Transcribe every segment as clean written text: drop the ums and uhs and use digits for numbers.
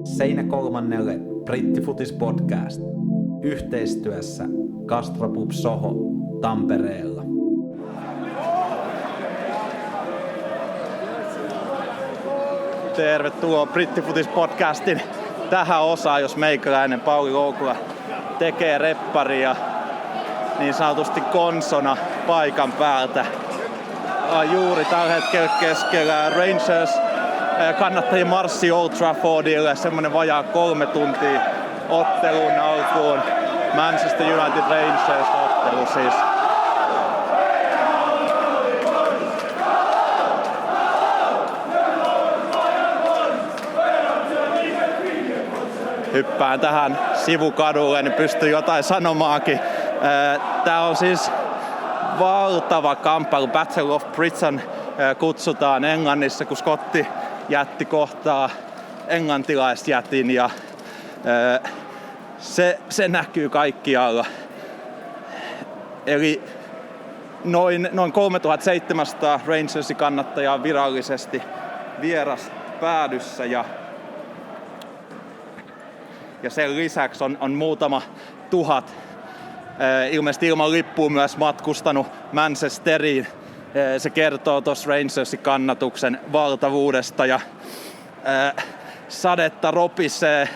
Seinä Kolmannelle Brittifutispodcast yhteistyössä Gastropub Soho Tampereella. Tervetuloa Brittifutispodcastin tähän osaan, jos meikäläinen Pauli Loukola tekee repparia niin sanotusti konsona paikan päältä. Juuri tällä hetkellä keskellä Rangers kannattajien marssi Old Traffordille, semmonen vajaa 3 tuntia ottelun alkuun. Manchester United Rangers ottelu siis. Hyppään tähän sivukadulle, niin pystyy jotain sanomaakin. Tää on siis valtava kamppailu. Battle of Britain kutsutaan Englannissa, kun Skotti jätti kohtaa englantilaisjätin ja se näkyy kaikkialla. Eli noin 3700 Rangersin kannattajaa virallisesti vieraspäädyssä ja sen lisäksi on muutama tuhat ilmeisesti ilman lippua myös matkustanut Manchesteriin. Se kertoo tuossa Rangersin kannatuksen valtavuudesta ja sadetta ropisee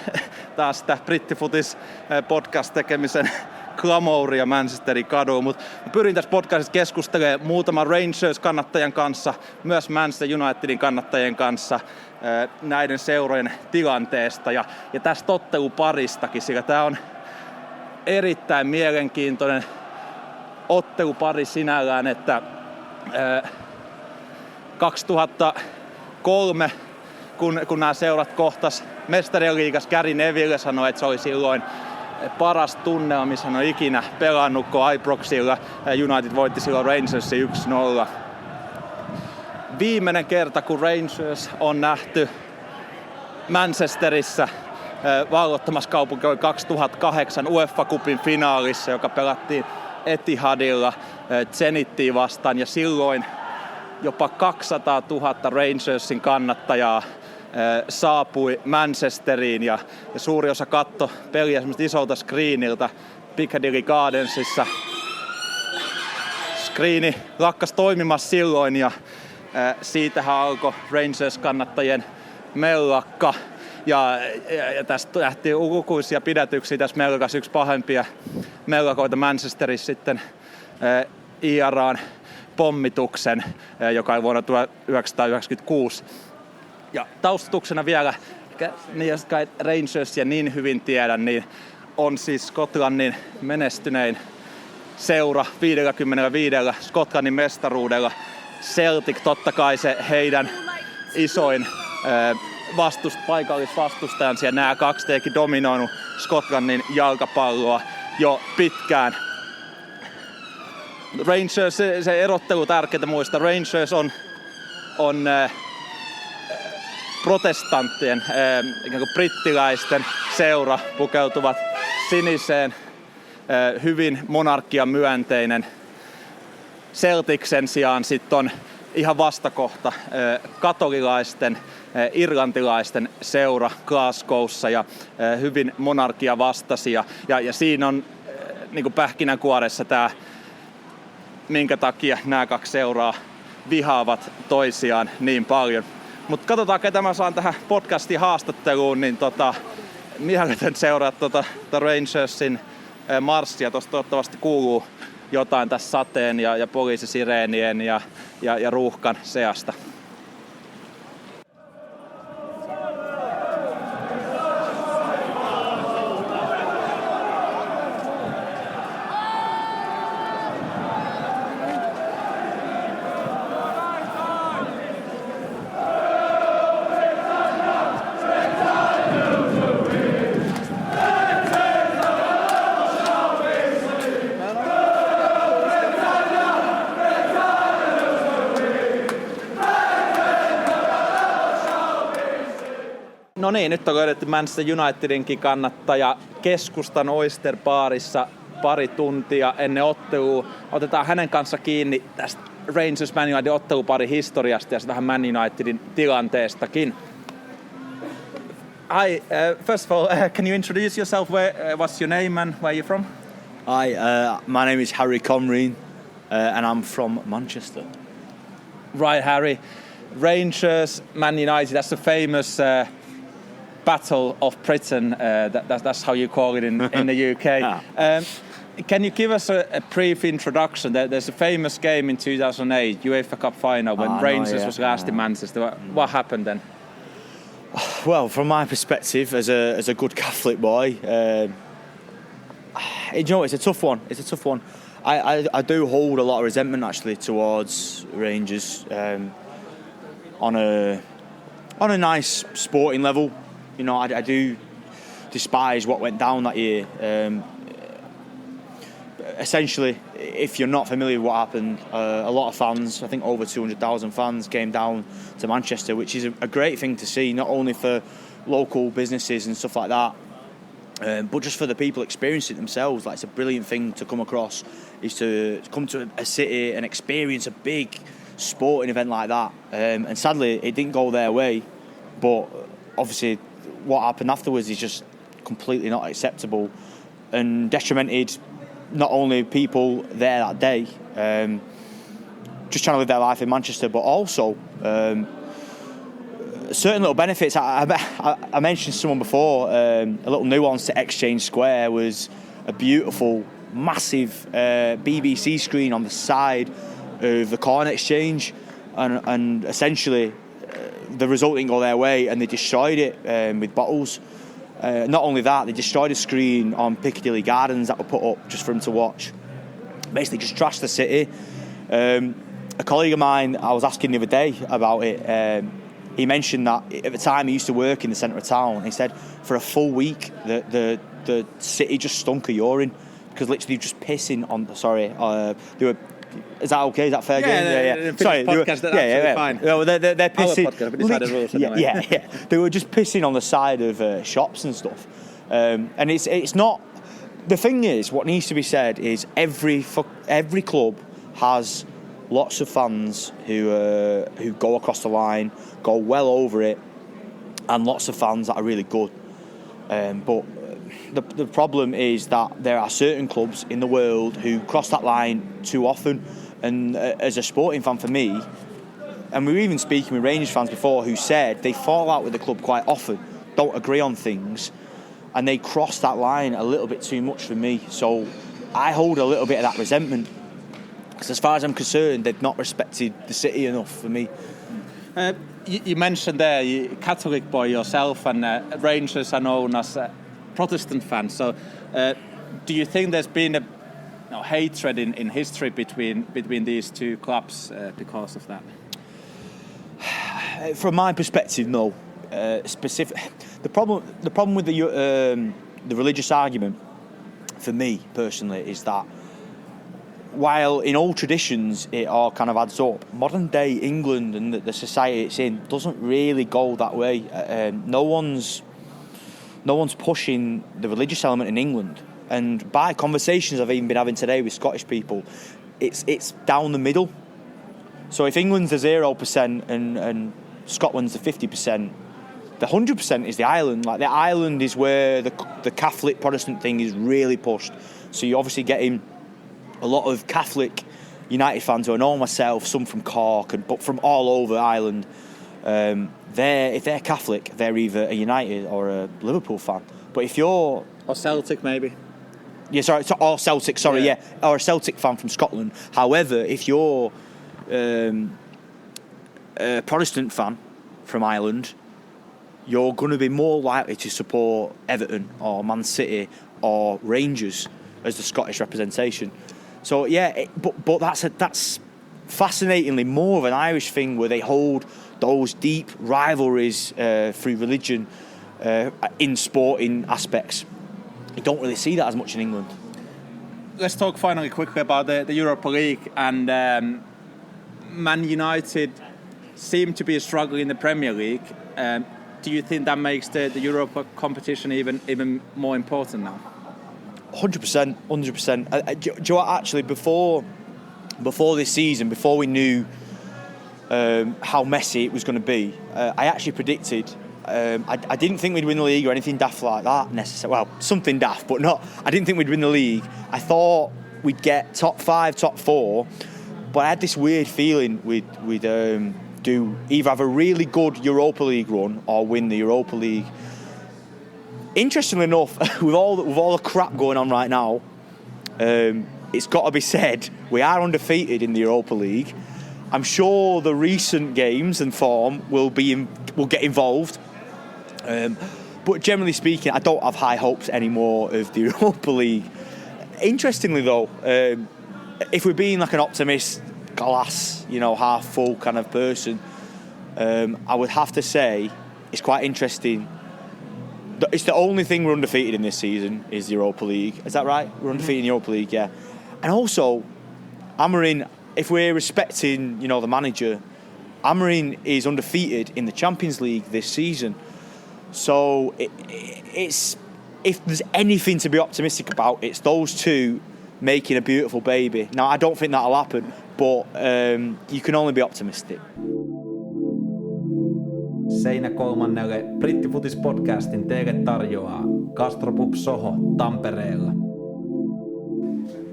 taas sitä Brittifutis-podcast tekemisen glamouria Manchesterin kadulla, mutta pyrin tässä podcastissa keskustelemaan muutaman Rangers-kannattajan kanssa, myös Manchester Unitedin kannattajien kanssa näiden seurojen tilanteesta ja tästä otteluparistakin, sillä tämä on erittäin mielenkiintoinen ottelupari sinällään, että 2003, kun nämä seurat kohtas Mestarien liigassa, Gary Neville sanoi, että se oli silloin paras tunnelma, missä hän on ikinä pelannut, kun Ibroxilla United voitti silloin Rangersin 1-0. Viimeinen kerta, kun Rangers on nähty Manchesterissa valloittamassa kaupunki, oli 2008 UEFA-cupin finaalissa, joka pelattiin Etihadilla Zenittiin vastaan, ja silloin jopa 200 000 Rangersin kannattajaa saapui Manchesteriin ja suuri osa katto peliä semmoista isolta screeniltä Piccadilly Gardensissa. Screeni lakkas toimimassa silloin ja siitähän alkoi Rangers-kannattajien mellakka. Ja tästä lähti lukuisia pidätyksiä tässä mellakassa. Yksi pahempia mellakoita Manchesterissa sitten IRAn pommituksen, joka oli vuonna 1996. Ja taustatuksena vielä, ne jotka ei Rangersia niin hyvin tiedä, niin on siis Skotlannin menestynein seura 55 Skotlannin mestaruudella. Celtic, totta kai se heidän isoin paikallisvastustajansa, ja nämä kaksi teki dominoinut Skotlannin jalkapalloa jo pitkään. Rangers, se erottelu tärkeää muistaa, Rangers on protestanttien, ikään kuin brittiläisten seura, pukeutuvat siniseen, hyvin monarkiamyönteinen. Celtic sen sijaan sitten on ihan vastakohta, katolilaisten, irlantilaisten seura Glasgowssa ja hyvin monarkiavastaisia. Ja siinä on niin kuin pähkinänkuoressa tämä, minkä takia nämä kaksi seuraa vihaavat toisiaan niin paljon. Mutta katsotaan, ketä mä saan tähän podcastiin haastatteluun, niin mieletön seuraa Rangersin marssia. Tuossa toivottavasti kuuluu jotain tässä sateen ja poliisisireenien ja ruuhkan seasta. No niin, nyt on löydetty Manchester Unitedinkin kannattaja keskustan Oyster Barissa pari tuntia ennen ottelua. Otetaan hänen kanssa kiinni tästä Rangers Man Unitedin otteluparin historiasta ja vähän Man Unitedin tilanteestakin. Hi, first of all, can you introduce yourself? What's your name and where are you from? Hi, my name is Harry Conreen, and I'm from Manchester. Right, Harry. Rangers, Man United, that's the famous Battle of Britain. That's how you call it in the UK. Can you give us a brief introduction? There's a famous game in 2008, UEFA Cup final, when Rangers was last in Manchester. What happened then? Well, from my perspective, as a good Catholic boy, it's a tough one. It's a tough one. I do hold a lot of resentment actually towards Rangers on a nice sporting level. You know, I do despise what went down that year. Essentially, if you're not familiar with what happened, a lot of fans, I think over 200,000 fans, came down to Manchester, which is a great thing to see, not only for local businesses and stuff like that, but just for the people experiencing it themselves. Like, it's a brilliant thing to come across, is to come to a city and experience a big sporting event like that. And sadly, it didn't go their way, but obviously what happened afterwards is just completely not acceptable and detrimented not only people there that day, just trying to live their life in Manchester, but also certain little benefits. I mentioned someone before, a little nuance to Exchange Square was a beautiful, massive BBC screen on the side of the Corn Exchange, and essentially the result didn't go their way, and they destroyed it with bottles. Not only that, they destroyed a screen on Piccadilly Gardens that were put up just for him to watch. Basically just trashed the city. A colleague of mine, I was asking the other day about it, he mentioned that at the time he used to work in the centre of town. He said for a full week the city just stunk of urine, because literally just pissing on, they were, is that okay? Is that fair game? Yeah. Sorry, podcast, that's fine. No, they're pissing. Our podcast, but decided rules anyway. Yeah. They were just pissing on the side of shops and stuff. And it's not. The thing is, what needs to be said is every club has lots of fans who go across the line, go well over it, and lots of fans that are really good. But the problem is that there are certain clubs in the world who cross that line too often. And as a sporting fan, for me, and we were even speaking with Rangers fans before who said they fall out with the club quite often, don't agree on things, and they cross that line a little bit too much for me. So I hold a little bit of that resentment, because as far as I'm concerned, they've not respected the city enough for me. You mentioned there, you're a Catholic boy yourself, and Rangers are known as Protestant fans. So do you think there's been a hatred in history between these two clubs because of that? From my perspective, no. The problem with the religious argument, for me personally, is that while in old traditions it all kind of adds up, modern day England and the society it's in doesn't really go that way. No one's pushing the religious element in England. And by conversations I've even been having today with Scottish people, it's down the middle. So if England's the 0% and Scotland's the 50%, the 100% is the island. Like, the island is where the Catholic Protestant thing is really pushed. So you're obviously getting a lot of Catholic United fans who I know myself, some from Cork, but from all over Ireland. If they're Catholic, they're either a United or a Liverpool fan. But if you're... Or Celtic, maybe. Yeah, sorry, or Celtic, or a Celtic fan from Scotland. However, if you're a Protestant fan from Ireland, you're going to be more likely to support Everton or Man City or Rangers as the Scottish representation. So yeah, but that's fascinatingly more of an Irish thing, where they hold those deep rivalries through religion in sporting aspects. You don't really see that as much in England. Let's talk finally quickly about the Europa League, and Man United seem to be struggling in the Premier League. Do you think that makes the Europa competition even more important now? 100%. Do you know what, actually, before this season, before we knew how messy it was going to be, I actually predicted I didn't think we'd win the league or anything daft like that necessarily. Well, something daft, but not. I didn't think we'd win the league. I thought we'd get top 5, top 4, but I had this weird feeling we'd do either have a really good Europa League run or win the Europa League. Interestingly enough, with all the crap going on right now, it's got to be said we are undefeated in the Europa League. I'm sure the recent games and form will get involved. But generally speaking, I don't have high hopes anymore of the Europa League. Interestingly though, if we're being like an optimist, glass, half full kind of person, I would have to say it's quite interesting. It's the only thing we're undefeated in this season is the Europa League. Is that right? We're undefeated in the Europa League, yeah. And also, Amorim, if we're respecting, the manager, Amorim is undefeated in the Champions League this season. So it's if there's anything to be optimistic about, it's those two making a beautiful baby. Now, I don't think that'll happen, but you can only be optimistic. Seinä Kolmannelle Brittifutispodcastin teille tarjoaa Gastropub Soho Tampereella.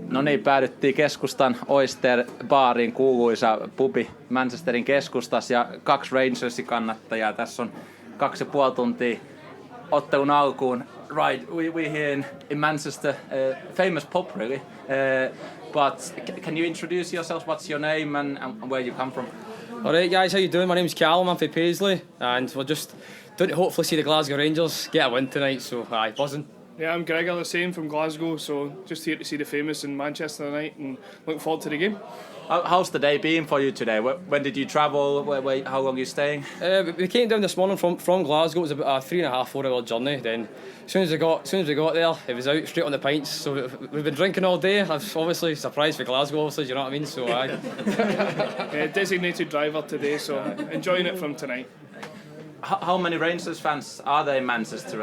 No niin, päädyttiin keskustan Oyster-baariin, kuuluisa pubi Manchesterin keskustassa, ja 2 Rangersin kannattajaa. Tässä on 2,5 tuntia ottelun alkuun. Right, we're here in Manchester, famous pub really. But can you introduce yourself? What's your name and where you come from? Alright guys, how you doing? My name's Callum, I'm from Paisley, and we're just doing to hopefully see the Glasgow Rangers get a win tonight, so buzzing. Yeah, I'm Gregor, the same from Glasgow, so just here to see the famous in Manchester tonight and looking forward to the game. How's the day been for you today? When did you travel? How long are you staying? We came down this morning from Glasgow. It was about a 3.5, 4 hour journey. Then as soon as we got there, it was out straight on the pints. So we've been drinking all day. I was obviously surprised for Glasgow, obviously, do you know what I mean? So yeah, designated driver today, so enjoying it from tonight. How many Rangers fans are there in Manchester?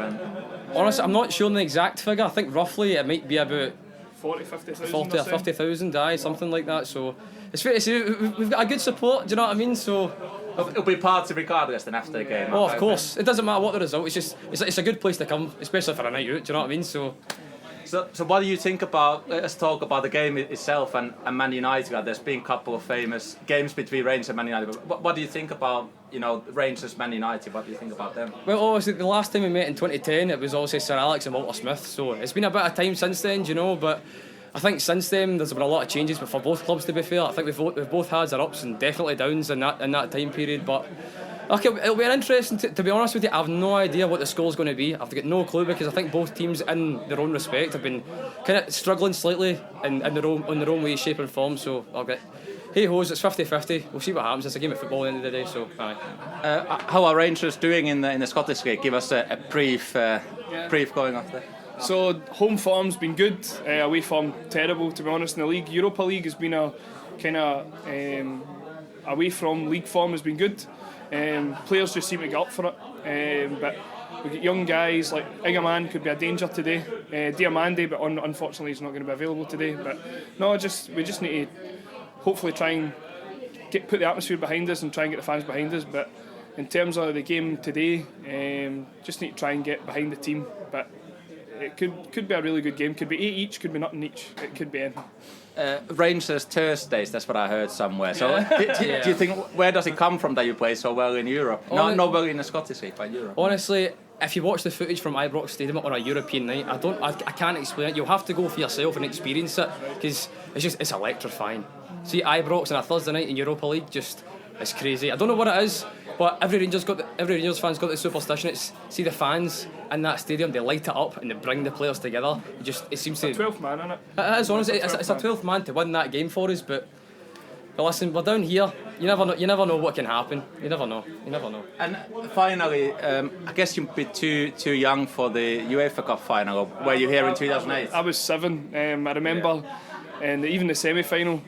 Honestly, I'm not sure on the exact figure. I think roughly it might be about 50,000 or 50,000, something like that. So it's fair to say we've got a good support. Do you know what I mean? So it'll be party regardless then after the game. Oh, of course. It doesn't matter what the result. It's a good place to come, especially for a night out. Do you know what I mean? So what do you think about? Let's talk about the game itself and Man United. There's been a couple of famous games between Rangers and Man United. What do you think about Rangers, Man United? What do you think about them? Well, obviously the last time we met in 2010, it was obviously Sir Alex and Walter Smith. So it's been a bit of time since then, but I think since then there's been a lot of changes. But for both clubs, to be fair, I think we've both had our ups and definitely downs in that time period. But okay, it'll be interesting. To be honest with you, I have no idea what the score's going to be. I've got no clue because I think both teams, in their own respect, have been kind of struggling slightly in their own way, shape and form. So I'll get. Hey hoes, it's 50-50. We'll see what happens. It's a game of football at the end of the day. So, how are Rangers doing in the Scottish League? Give us a brief going off there. So home form's been good. Away form terrible, to be honest. In the league, Europa League has been a kind of away from league form has been good. Players just seem to get up for it. But we've got young guys like Igaman could be a danger today. Diamande, but unfortunately he's not going to be available today. But no, we just need to hopefully try and put the atmosphere behind us and try and get the fans behind us. But in terms of the game today, just need to try and get behind the team. But it could be a really good game. Could be 8 each, could be nothing each. It could be anything. Rangers Thursdays, that's what I heard somewhere. So do you think, where does it come from that you play so well in Europe? Not well in the Scottish League, but in Europe. Honestly, if you watch the footage from Ibrox Stadium on a European night, I can't explain it. You'll have to go for yourself and experience it because it's electrifying. See Ibrox on a Thursday night in Europa League, it's crazy. I don't know what it is, but every Rangers fan's got the superstition. It's see the fans in that stadium, they light it up and they bring the players together. It seems it's a 12th man, isn't it? It is, honestly. It's a 12th man to win that game for us, but listen, we're down here. You never know what can happen. You never know. And finally, I guess you'd be too young for the UEFA Cup final. Were you here in 2008? I was 7. I remember, and even the semi-final,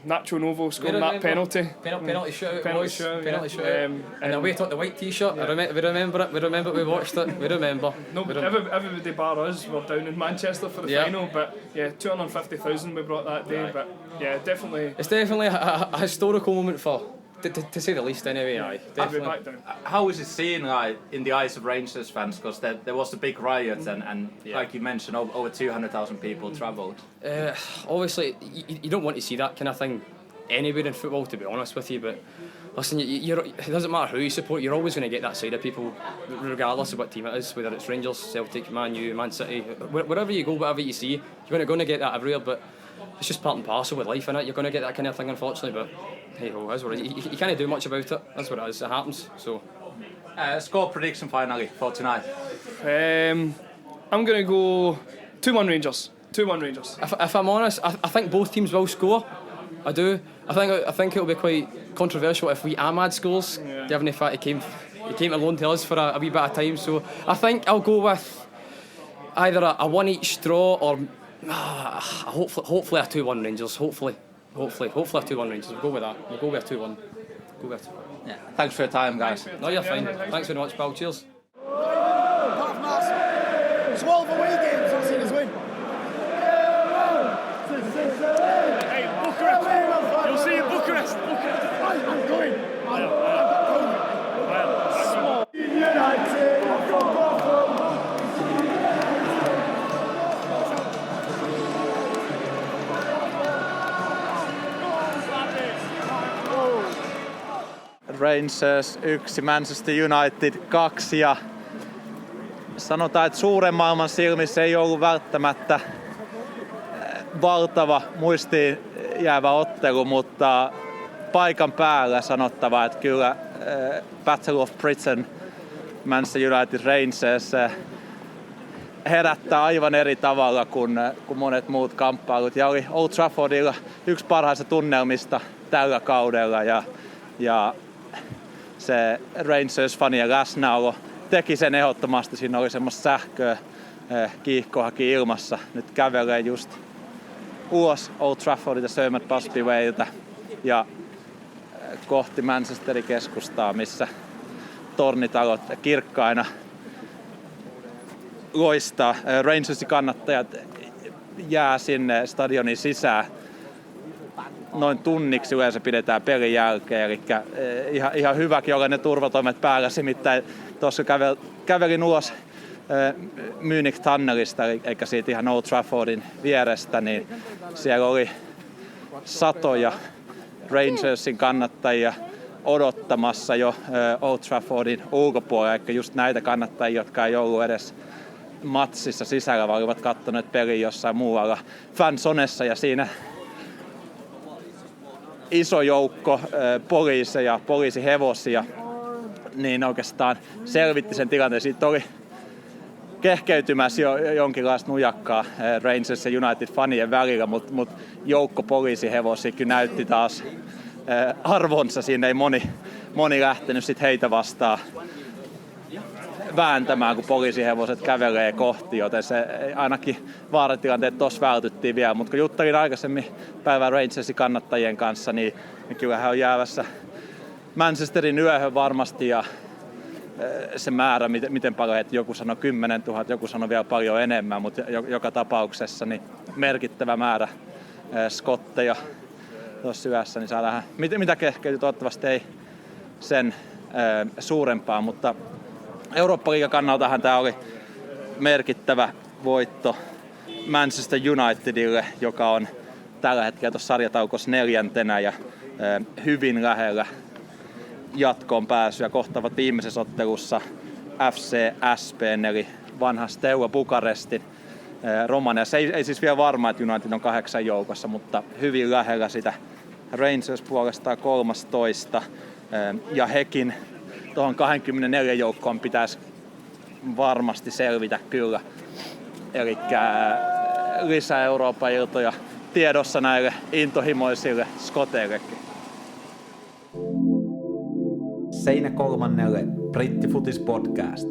Nacho Novo scored that penalty. Penalty shootout. And away took the white T-shirt. We remember it. We watched it. We remember. Everybody bar us were down in Manchester for the final. But yeah, 250,000 we brought that day. But yeah, definitely. It's definitely a historical moment for To say the least, anyway. Aye, I'll be definitely. back down. How is it seen in the eyes of Rangers fans? Because there was a big riot and like you mentioned, over 200,000 people travelled. Obviously, you don't want to see that kind of thing anywhere in football, to be honest with you. But listen, it doesn't matter who you support. You're always going to get that side of people, regardless of what team it is, whether it's Rangers, Celtic, Man U, Man City, wherever you go, whatever you see, you're going to get that everywhere. But it's just part and parcel with life, innit? You're going to get that kind of thing, unfortunately. But hey ho, that's what it is. You can't do much about it. That's what it is. It happens. So. Score prediction finally for tonight. I'm going to go 2-1 Rangers. 2-1 Rangers. If I'm honest, I think both teams will score. I do. I think it'll be quite controversial if we Ahmad scores, given the fact he came alone to us for a wee bit of time. So I think I'll go with either a one each draw or hopefully a 2-1 Rangers. Hopefully a 2-1 Rangers. We'll go with that. We'll go with a 2-1. Yeah. Thanks for your time, guys. No, you're fine. Thanks very much, pal. Cheers. Apart from that, 12 away games I've seen us win. Hey, Bucharest. You'll see in Bucharest. I'm going. Rangers 1, Manchester United 2 ja sanotaan, että suuren maailman silmissä ei ollut välttämättä valtava muistiin jäävä ottelu, mutta paikan päällä sanottava, että kyllä Battle of Britain Manchester United Rangers herättää aivan eri tavalla kuin monet muut kamppailut ja oli Old Traffordilla yksi parhaista tunnelmista tällä kaudella ja se Rangers-fanien läsnäolo teki sen ehdottomasti. Siinä oli semmoista sähköä, kiihkoakin ilmassa. Nyt kävelee just ulos Old Traffordilta Sir Busby Wayltä ja kohti Manchesterin keskustaa, missä tornitalot kirkkaina loistaa. Rangersin kannattajat jää sinne stadionin sisään noin tunniksi yleensä pidetään pelin jälkeen, eli ihan hyväkin olla ne turvatoimet päällä. Nimittäin tuossa kävelin ulos Munich-tunnelista, eikä siitä ihan Old Traffordin vierestä, niin siellä oli satoja Rangersin kannattajia odottamassa jo Old Traffordin ulkopuolella, eli just näitä kannattajia, jotka ei ollut edes matsissa sisällä, vaan olivat katsoneet pelin jossain muualla fansonessa, ja siinä iso joukko poliiseja, poliisihevosia, niin oikeastaan selvitti sen tilanteen. Siitä oli kehkeytymässä jo jonkinlaista nujakkaa Rangers ja United-fanien välillä, mutta joukko poliisihevosia kyllä näytti taas arvonsa. Siinä ei moni lähtenyt sit heitä vastaan vääntämään, kun poliisihevoset kävelee kohti, joten se ainakin vaaratilanteet tuossa vältyttiin vielä. Mutta kun juttelin aikaisemmin päivän Rangersin kannattajien kanssa, niin kyllähän on jäävässä Manchesterin yöhön varmasti, ja se määrä, miten paljon, että joku sanoi 10 000, joku sanoi vielä paljon enemmän, mutta joka tapauksessa niin merkittävä määrä skotteja tuossa yössä, niin saadaan mitä kehkeytyy, toivottavasti ei sen suurempaa, mutta Eurooppa-liigan kannaltahan tämä oli merkittävä voitto Manchester Unitedille, joka on tällä hetkellä tuossa sarjataukossa 4. ja hyvin lähellä jatkoon pääsyä. Kohtaavat viimeisessä ottelussa FC SP:n eli vanha Steaua Bukarestin Romania. Se ei siis vielä varma, että United on 8 joukossa, mutta hyvin lähellä sitä. Rangers puolestaan 13 ja hekin tuohon 24 joukkoon pitäisi varmasti selvitä kyllä. Eli lisää Euroopan iltoja tiedossa näille intohimoisille skoteillekin. Seinä Kolmannelle Brittifutispodcast.